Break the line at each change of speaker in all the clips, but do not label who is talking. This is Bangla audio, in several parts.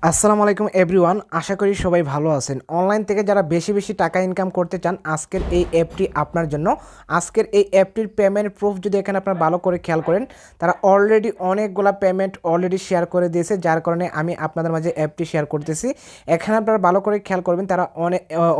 আসসালামু আলাইকুম এভরিওয়ান, আশা করি সবাই ভালো আছেন। অনলাইন থেকে যারা বেশি বেশি টাকা ইনকাম করতে চান, আজকের এই অ্যাপটি আপনার জন্য। আজকের এই অ্যাপটির পেমেন্ট প্রুফ যদি এখানে আপনারা ভালো করে খেয়াল করেন, তারা অলরেডি অনেকগুলা পেমেন্ট অলরেডি শেয়ার করে দিয়েছে, যার কারণে আমি আপনাদের মাঝে অ্যাপটি শেয়ার করতেছি। এখানে আপনারা ভালো করে খেয়াল করবেন, তারা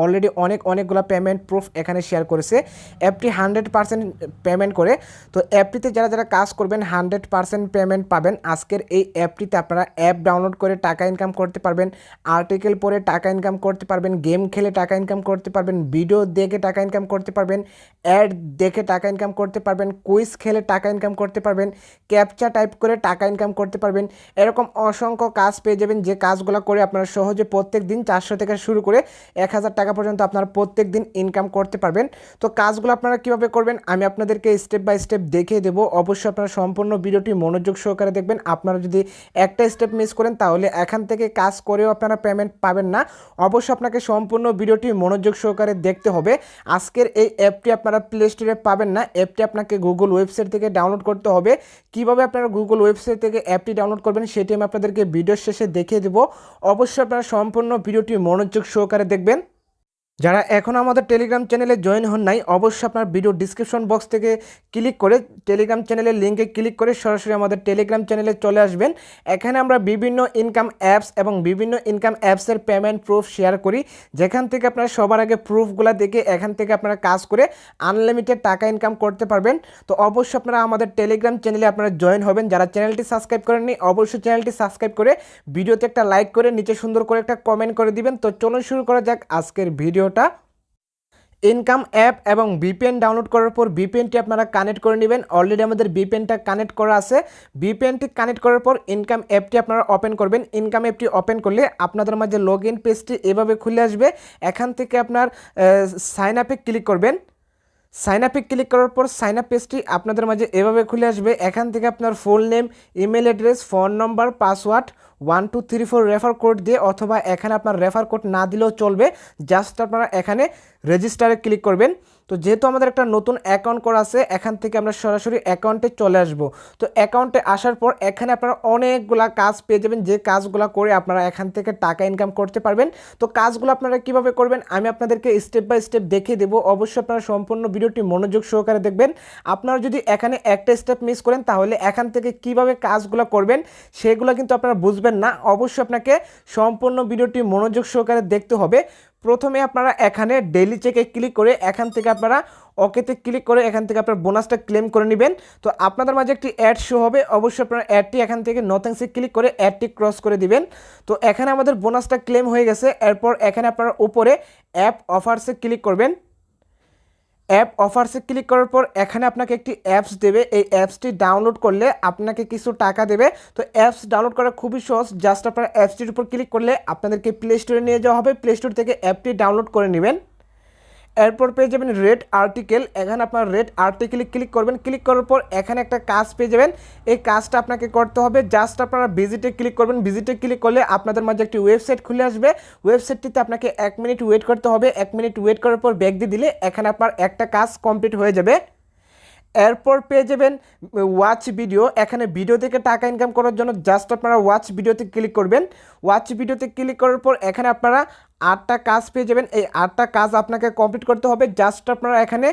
অলরেডি অনেকগুলা পেমেন্ট প্রুফ এখানে শেয়ার করেছে। অ্যাপটি 100% পেমেন্ট করে, তো অ্যাপটিতে যারা যারা কাজ করবেন 100% পেমেন্ট পাবেন। আজকের এই অ্যাপটিতে আপনারা অ্যাপ ডাউনলোড করে টাকা ইনকাম করতে পারবেন, আর্টিকেল পড়ে টাকা ইনকাম করতে পারবেন, গেম খেলে টাকা ইনকাম করতে পারবেন, ভিডিও দেখে টাকা ইনকাম করতে পারবেন, অ্যাড দেখে টাকা ইনকাম করতে পারবেন, কুইজ খেলে টাকা ইনকাম করতে পারবেন, ক্যাপচা টাইপ করে টাকা ইনকাম করতে পারবেন। এরকম অসংখ্য কাজ পেয়ে যাবেন, যে কাজগুলো করে আপনারা সহজে প্রত্যেক দিন 400 থেকে শুরু করে 1000 টাকা পর্যন্ত আপনারা প্রত্যেক দিন ইনকাম করতে পারবেন। তো কাজগুলো আপনারা কীভাবে করবেন আমি আপনাদেরকে স্টেপ বাই স্টেপ দেখিয়ে দেবো। অবশ্যই আপনারা সম্পূর্ণ ভিডিওটি মনোযোগ সহকারে দেখবেন। আপনারা যদি একটা স্টেপ মিস করেন তাহলে এখান থেকে কাজ করেও আপনারা পেমেন্ট পাবেন না। অবশ্যই আপনাকে সম্পূর্ণ ভিডিওটি মনোযোগ সহকারে দেখতে হবে। আজকের এই অ্যাপটি আপনারা প্লে স্টোরে পাবেন না, অ্যাপটি আপনাকে গুগল ওয়েবসাইট থেকে ডাউনলোড করতে হবে। কিভাবে আপনারা গুগল ওয়েবসাইট থেকে অ্যাপটি ডাউনলোড করবেন সেটি আমি আপনাদেরকে ভিডিওর শেষে দেখিয়ে দেবো। অবশ্যই আপনারা সম্পূর্ণ ভিডিওটি মনোযোগ সহকারে দেখবেন। যারা এখন আমাদের টেলিগ্রাম চ্যানেলে জয়েন হন নাই, অবশ্যই আপনার ভিডিও ডিসক্রিপশন বক্স থেকে ক্লিক করে টেলিগ্রাম চ্যানেলের লিঙ্কে ক্লিক করে সরাসরি আমাদের টেলিগ্রাম চ্যানেলে চলে আসবেন। এখানে আমরা বিভিন্ন ইনকাম অ্যাপস এবং বিভিন্ন ইনকাম অ্যাপসের পেমেন্ট প্রুফ শেয়ার করি, যেখান থেকে আপনারা সবার আগে প্রুফগুলো দেখে এখান থেকে আপনারা কাজ করে আনলিমিটেড টাকা ইনকাম করতে পারবেন। তো অবশ্যই আপনারা আমাদের টেলিগ্রাম চ্যানেলে আপনারা জয়েন হবেন। যারা চ্যানেলটি সাবস্ক্রাইব করেননি অবশ্যই চ্যানেলটি সাবস্ক্রাইব করে ভিডিওতে একটা লাইক করে নিচে সুন্দর করে একটা কমেন্ট করে দিবেন। তো চলুন শুরু করা যাক আজকের ভিডিওটা। ইনকাম অ্যাপ এবং ভিপিএন ডাউনলোড করার পর ভিপিএনটি আপনারা কানেক্ট করে নেবেন। অলরেডি আমাদের ভিপিএনটা কানেক্ট করা আছে। ভিপিএনটি কানেক্ট করার পর ইনকাম অ্যাপটি আপনারা ওপেন করবেন। ইনকাম অ্যাপটি ওপেন করলে আপনাদের মাঝে লগ ইন পেজটি এভাবে খুলে আসবে। এখান থেকে আপনার সাইন আপে ক্লিক করবেন। সাইন আপে ক্লিক করার পর সাইন আপ পেজটি আপনাদের মাঝে এভাবে খুলে আসবে। এখান থেকে আপনার full name, email address, phone নম্বর, পাসওয়ার্ড 1234 রেফার কোড দিয়ে, অথবা এখানে আপনার রেফার কোড না দিলেও চলবে, জাস্ট আপনারা এখানে রেজিস্টারে ক্লিক করবেন। তো যেহেতু আমাদের একটা নতুন অ্যাকাউন্ট করা আছে, এখান থেকে আমরা সরাসরি অ্যাকাউন্টে চলে আসব। তো অ্যাকাউন্টে আসার পর এখানে আপনারা অনেকগুলা কাজ পেয়ে যাবেন, যে কাজগুলো করে আপনারা এখান থেকে টাকা ইনকাম করতে পারবেন। তো কাজগুলো আপনারা কিভাবে করবেন আমি আপনাদেরকে স্টেপ বাই স্টেপ দেখিয়ে দেবো। অবশ্যই আপনারা সম্পূর্ণ ভিডিওটি মনোযোগ সহকারে দেখবেন। আপনারা যদি এখানে একটা স্টেপ মিস করেন তাহলে এখান থেকে কিভাবে কাজগুলো করবেন সেগুলো কিন্তু আপনারা বুঝবেন না। অবশ্যই আপনাকে সম্পূর্ণ ভিডিওটি মনোযোগ সহকারে দেখতে হবে। প্রথমে আপনারা এখানে ডেইলি চেকে ক্লিক করে এখান থেকে আপনারা ওকেতে ক্লিক করে এখান থেকে আপনার বোনাসটা ক্লেম করে নেবেন। তো আপনাদের মাঝে একটি অ্যাড শো হবে, অবশ্যই আপনারা অ্যাডটি এখান থেকে নথিংসে ক্লিক করে অ্যাডটি ক্রস করে দিবেন। তো এখানে আমাদের বোনাসটা ক্লেম হয়ে গেছে। এরপর এখানে আপনারা উপরে অ্যাপ অফার্সে ক্লিক করবেন। অ্যাপ অফার্সে ক্লিক করার পর এখানে আপনাকে একটি অ্যাপস দেবে, এই অ্যাপসটি ডাউনলোড করলে আপনাকে কিছু টাকা দেবে। তো অ্যাপস ডাউনলোড করা খুবই সহজ, জাস্ট আপনারা অ্যাপসটির উপর ক্লিক করলে আপনাদেরকে প্লে স্টোরে নিয়ে যাওয়া হবে। প্লে স্টোর থেকে অ্যাপটি ডাউনলোড করে নেবেন। এরপর পেয়ে যাবেন রেড আর্টিকেল। এখানে আপনার রেড আর্টিকেলে ক্লিক করবেন। ক্লিক করার পর এখানে একটা কাজ পেয়ে যাবেন। এই কাজটা আপনাকে করতে হবে, জাস্ট আপনারা ভিজিটে ক্লিক করবেন। ভিজিটে ক্লিক করলে আপনাদের মাঝে একটি ওয়েবসাইট খুলে আসবে। ওয়েবসাইটটিতে আপনাকে 1 মিনিট ওয়েট করতে হবে। 1 মিনিট ওয়েট করার পর ব্যাক দিয়ে দিলে এখানে আপনার একটা কাজ কমপ্লিট হয়ে যাবে। এরপর পেয়ে যাবেন ওয়াচ ভিডিও। এখানে ভিডিও থেকে টাকা ইনকাম করার জন্য জাস্ট আপনারা ওয়াচ ভিডিওতে ক্লিক করবেন। ওয়াচ ভিডিওতে ক্লিক করার পর এখানে আপনারা 8টা কাজ পেয়ে যাবেন। এই 8টা কাজ আপনাকে কমপ্লিট করতে হবে। জাস্ট আপনারা এখানে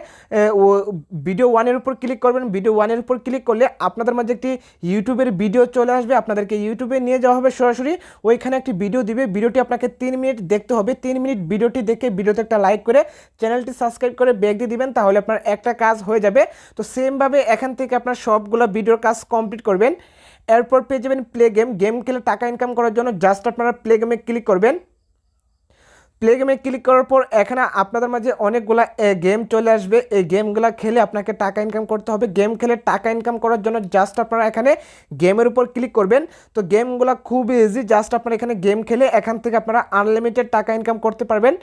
ভিডিও 1-এর উপর ক্লিক করবেন। ভিডিও 1-এর উপর ক্লিক করলে আপনাদের মাঝে একটি ইউটিউবের ভিডিও চলে আসবে। আপনাদেরকে ইউটিউবে নিয়ে যাওয়া হবে সরাসরি। ওইখানে একটি ভিডিও দিবে, ভিডিওটি আপনাকে 3 মিনিট দেখতে হবে। 3 মিনিট ভিডিওটি দেখে ভিডিওতে একটা লাইক করে চ্যানেলটি সাবস্ক্রাইব করে ব্যাক দিয়ে দিবেন, তাহলে আপনার একটা কাজ হয়ে যাবে। তো সেমভাবে এখান থেকে আপনার সবগুলো ভিডিওর কাজ কমপ্লিট করবেন। এরপর পেয়ে যাবেন প্লে গেম। গেম খেলে টাকা ইনকাম করার জন্য জাস্ট আপনারা প্লে গেমে ক্লিক করবেন। প্লে গেমে ক্লিক করার পর এখানে আপনাদের মাঝে অনেকগুলা গেম চলে আসবে। এই গেমগুলো খেলে আপনাকে টাকা ইনকাম করতে হবে। গেম খেলে টাকা ইনকাম করার জন্য জাস্ট আপনারা এখানে গেমের উপর ক্লিক করবেন। তো গেমগুলো খুব ইজি, জাস্ট আপনারা এখানে গেম খেলে এখান থেকে আপনারা আনলিমিটেড টাকা ইনকাম করতে পারবেন।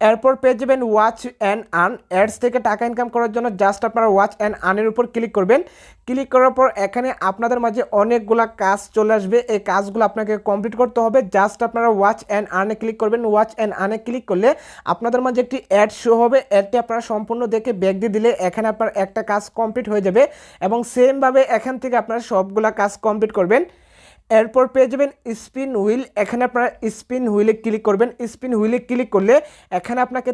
এরপর পেয়ে যাবেন ওয়াচ অ্যান্ড আর্ন। অ্যাডস থেকে টাকা ইনকাম করার জন্য জাস্ট আপনারা ওয়াচ অ্যান্ড আর্নের উপর ক্লিক করবেন। ক্লিক করার পর এখানে আপনাদের মাঝে অনেকগুলা কাজ চলে আসবে। এই কাজগুলো আপনাকে কমপ্লিট করতে হবে। জাস্ট আপনারা ওয়াচ অ্যান্ড আর্নে ক্লিক করবেন। ওয়াচ অ্যান্ড আর্নে ক্লিক করলে আপনাদের মাঝে একটি অ্যাড শো হবে। অ্যাডটি আপনারা সম্পূর্ণ দেখে ব্যাক দিয়ে দিলে এখানে আপনার একটা কাজ কমপ্লিট হয়ে যাবে এবং সেমভাবে এখান থেকে আপনারা সবগুলা কাজ কমপ্লিট করবেন। এরপর পেয়ে যাবেন স্পিন হুইল। এখানে আপনারা স্পিন হুইলে ক্লিক করবেন। স্পিন হুইলে ক্লিক করলে এখানে আপনাকে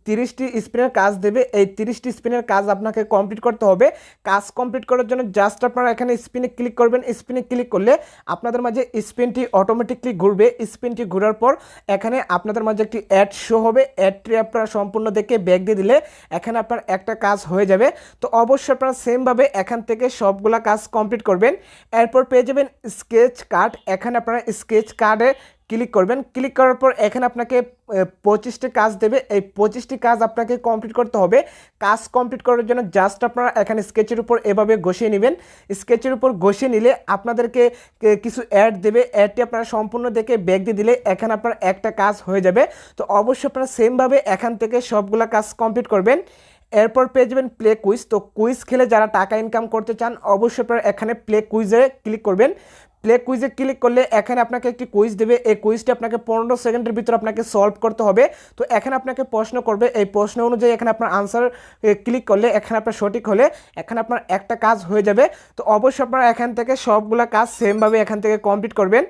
30টি স্পিনের কাজ দেবে। এই 30টি স্পিনের কাজ আপনাকে কমপ্লিট করতে হবে। কাজ কমপ্লিট করার জন্য জাস্ট আপনারা এখানে স্পিনে ক্লিক করবেন। স্পিনে ক্লিক করলে আপনাদের মাঝে স্পিনটি অটোমেটিকলি ঘুরবে। স্পিনটি ঘোরার পর এখানে আপনাদের মাঝে একটি অ্যাড শো হবে। অ্যাডটি আপনারা সম্পূর্ণ দেখে ব্যাক দিয়ে দিলে এখানে আপনার একটা কাজ হয়ে যাবে। তো অবশ্যই আপনারা সেমভাবে এখান থেকে সবগুলা কাজ কমপ্লিট করবেন। এরপর পেয়ে যাবেন স্কেচ কার্ড। এখানে আপনারা স্কেচ কার্ডে ক্লিক করবেন। ক্লিক করার পর এখানে আপনাকে 25টি কাজ দেবে। এই 25টি কাজ আপনাকে কমপ্লিট করতে হবে। কাজ কমপ্লিট করার জন্য জাস্ট আপনারা এখানে স্কেচের উপর এভাবে ঘষিয়ে নেবেন। স্কেচের উপর ঘষিয়ে নিলে আপনাদেরকে কিছু অ্যাড দেবে। অ্যাডটি আপনারা সম্পূর্ণ দেখে ব্যাক দিয়ে দিলে এখানে আপনার একটা কাজ হয়ে যাবে। তো অবশ্যই আপনারা সেমভাবে এখান থেকে সবগুলা কাজ কমপ্লিট করবেন। এরপর পেয়ে যাবেন প্লে কুইজ। তো কুইজ খেলে যারা টাকা ইনকাম করতে চান অবশ্যই আপনারা এখানে প্লে কুইজে ক্লিক করবেন। প্লে কুইজে ক্লিক করলে এখানে আপনাকে একটি কুইজ দেবে। এই কুইজটি আপনাকে 15 সেকেন্ডের ভিতর আপনাকে সলভ করতে হবে। তো এখানে আপনাকে প্রশ্ন করবে। এই প্রশ্ন অনুযায়ী এখানে আপনার আনসার ক্লিক করলে এখানে আপনার সঠিক হলে এখানে আপনার একটা কাজ হয়ে যাবে। তো অবশ্যই আপনারা এখান থেকে সবগুলা কাজ সেমভাবে এখান থেকে কমপ্লিট করবেন।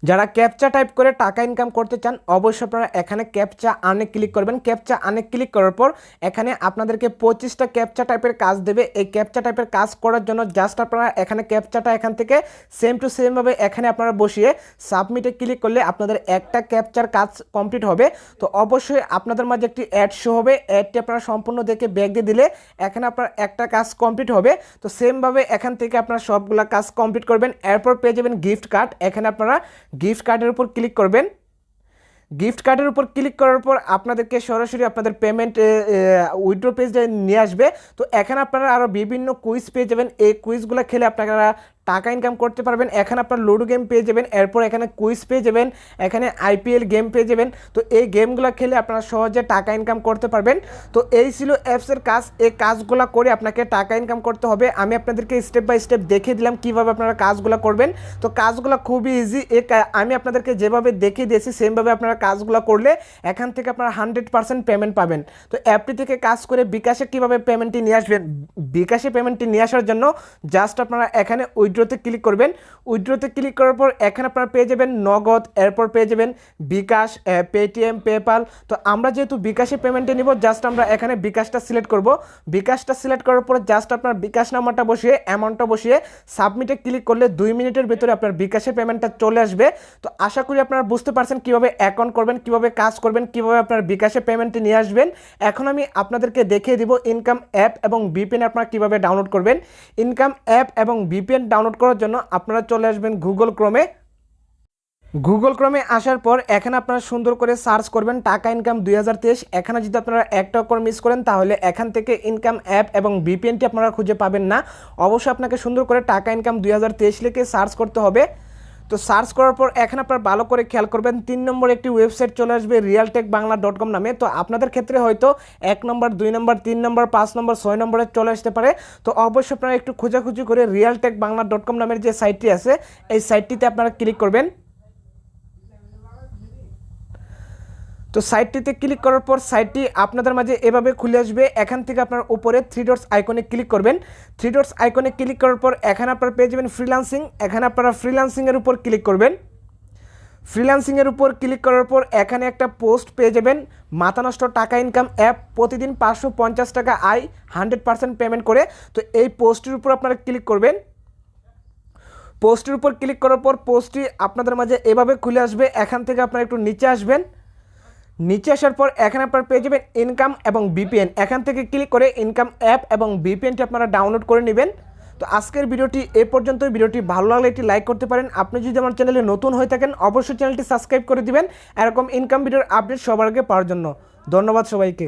যারা ক্যাপচা টাইপ করে টাকা ইনকাম করতে চান অবশ্যই আপনারা এখানে ক্যাপচা আর্নে ক্লিক করবেন। ক্যাপচা আর্নে ক্লিক করার পর এখানে আপনাদেরকে 25টা ক্যাপচা টাইপের কাজ দেবে। এই ক্যাপচা টাইপের কাজ করার জন্য জাস্ট আপনারা এখানে ক্যাপচাটা এখান থেকে সেম টু সেমভাবে এখানে আপনারা বসিয়ে সাবমিটে ক্লিক করলে আপনাদের একটা ক্যাপচার কাজ কমপ্লিট হবে। তো অবশ্যই আপনাদের মাঝে একটি অ্যাড শো হবে। অ্যাডটি আপনারা সম্পূর্ণ দেখে ব্যাক দিয়ে দিলে এখানে আপনার একটা কাজ কমপ্লিট হবে। তো সেমভাবে এখান থেকে আপনারা সবগুলা কাজ কমপ্লিট করবেন। এরপর পেয়ে যাবেন গিফট কার্ড। এখানে আপনারা গিফট কার্ডের উপর ক্লিক করবেন। গিফট কার্ডের উপর ক্লিক করার পর আপনাদেরকে সরাসরি আপনাদের পেমেন্ট উইথড্র পেজে নিয়ে আসবে। তো এখানে আপনারা আরও বিভিন্ন কুইজ পেয়ে যাবেন। এই কুইজগুলো খেলে আপনারা টাকা ইনকাম করতে পারবেন। এখানে আপনার লুডো গেম পেয়ে যাবেন। এরপর এখানে কুইজ পেয়ে যাবেন। এখানে আইপিএল গেম পেয়ে যাবেন। তো এই গেমগুলো খেলে আপনারা সহজে টাকা ইনকাম করতে পারবেন। তো এই ছিল অ্যাপসের কাজ। এই কাজগুলো করে আপনাকে টাকা ইনকাম করতে হবে। আমি আপনাদেরকে স্টেপ বাই স্টেপ দেখিয়ে দিলাম কীভাবে আপনারা কাজগুলো করবেন। তো কাজগুলো খুবই ইজি। আমি আপনাদেরকে যেভাবে দেখিয়ে দিয়েছি সেমভাবে আপনারা কাজগুলো করলে এখান থেকে আপনারা 100% পেমেন্ট পাবেন। তো অ্যাপটি থেকে কাজ করে বিকাশে কীভাবে পেমেন্টটি নিয়ে আসবেন, বিকাশে পেমেন্টটি নিয়ে আসার জন্য জাস্ট আপনারা এখানে উইথড্রতে ক্লিক করবেন। উইথড্রতে ক্লিক করার পর এখানে আপনারা পেয়ে যাবেন নগদ। এরপর পেয়ে যাবেন বিকাশ, পেটিএম, পেপাল। তো আমরা যেহেতু বিকাশে পেমেন্টে নিব জাস্ট আমরা এখানে বিকাশটা সিলেক্ট করব। বিকাশটা সিলেক্ট করার পর জাস্ট আপনার বিকাশ নাম্বারটা বসিয়ে অ্যামাউন্টটা বসিয়ে সাবমিটে ক্লিক করলে 2 মিনিটের ভিতরে আপনার বিকাশে পেমেন্টটা চলে আসবে। তো আশা করি আপনারা বুঝতে পারছেন কীভাবে অ্যাকাউন্ট করবেন, কীভাবে কাজ করবেন, কীভাবে আপনার বিকাশে পেমেন্টে নিয়ে আসবেন। এখন আমি আপনাদেরকে দেখিয়ে দিব ইনকাম অ্যাপ এবং ভিপিএন আপনারা কীভাবে ডাউনলোড করবেন। ইনকাম অ্যাপ এবং ভিপিএন ডাউনলোড করার জন্য আপনারা চলে আসবেন গুগল ক্রোমে। গুগল ক্রোমে আসার পর এখানে আপনারা সুন্দর করে সার্চ করবেন টাকা ইনকাম 2023। এখানে যদি আপনারা একটা করে মিস করেন তাহলে এখান থেকে ইনকাম অ্যাপ এবং ভিপিএনটি আপনারা খুঁজে পাবেন না। অবশ্যই আপনাকে সুন্দর করে টাকা ইনকাম 2023 লিখে সার্চ করতে হবে। তো সার্চ করার পর এখানে আপনারা ভালো করে খেয়াল করবেন 3 নম্বর একটি ওয়েবসাইট চলে আসবে realtechbangla.com নামে। তো আপনাদের ক্ষেত্রে হয়তো 1 নম্বর, 2 নম্বর, 3 নম্বর, 5 নম্বর, 6 নম্বরে চলে আসতে পারে। তো অবশ্যই আপনারা একটু খোঁজাখুঁজি করে realtechbangla.com নামের যে সাইটটি আছে এই সাইটটিতে আপনারা ক্লিক করবেন। তো সাইটটিতে ক্লিক করার পর সাইটটি আপনাদের মাঝে এভাবে খুলে আসবে। এখান থেকে আপনার উপরে 3 ডটস আইকনে ক্লিক করবেন। 3 ডটস আইকনে ক্লিক করার পর এখানে আপনারা পেয়ে যাবেন ফ্রিল্যান্সিং। এখানে আপনারা ফ্রিল্যান্সিংয়ের উপর ক্লিক করবেন। ফ্রিল্যান্সিংয়ের উপর ক্লিক করার পর এখানে একটা পোস্ট পেয়ে যাবেন, মাথা নষ্ট টাকা ইনকাম অ্যাপ, প্রতিদিন 550 টাকা আয়, 100% পেমেন্ট করে। তো এই পোস্টের উপর আপনারা ক্লিক করবেন। পোস্টের উপর ক্লিক করার পর পোস্টটি আপনাদের মাঝে এভাবে খুলে আসবে। এখান থেকে আপনারা একটু নিচে আসবেন। নিচে আসার পর এখানে আপনারা পেয়ে যাবেন ইনকাম এবং ভিপিএন। এখান থেকে ক্লিক করে ইনকাম অ্যাপ এবং ভিপিএনটি আপনারা ডাউনলোড করে নেবেন। তো আজকের ভিডিওটি এ পর্যন্তই। ভিডিওটি ভালো লাগলে একটি লাইক করতে পারেন। আপনি যদি আমার চ্যানেলে নতুন হয়ে থাকেন অবশ্যই চ্যানেলটি সাবস্ক্রাইব করে দিবেন এরকম ইনকাম ভিডিওর আপডেট সবার আগে পাওয়ার জন্য। ধন্যবাদ সবাইকে।